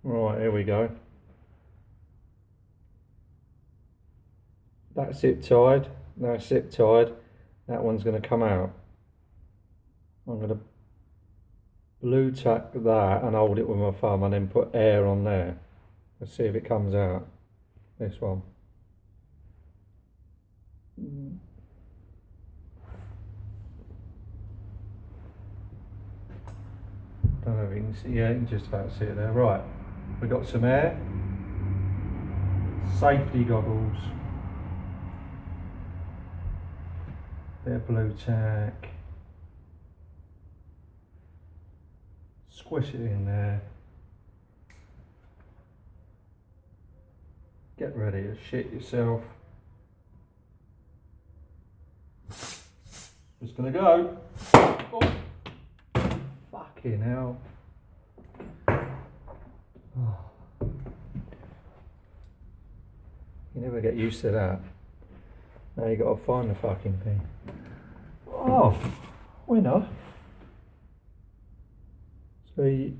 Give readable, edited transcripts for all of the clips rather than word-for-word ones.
Right, here we go. That's zip tied. That's zip tied. That one's going to come out. I'm going to blue tack that and hold it with my thumb and then put air on there. Let's see if it comes out. This one. Don't know if you can see. Yeah, you can just about see it there. Right, we've got some air, safety goggles, bit of blue tack, squish it in there, get ready to shit yourself. Just gonna go. Oh. Fucking hell. Oh. You never get used to that. Now you gotta find the fucking thing. Oh, winner. So you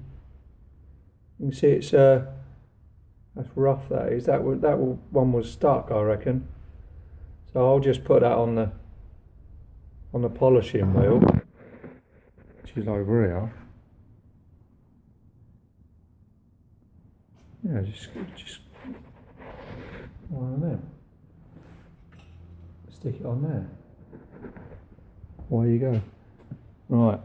can see it's that's rough. That is. That one was stuck, I reckon. So I'll just put that on the polishing wheel, which is over here. Yeah, just on there. Stick it on there. Away you go. Right.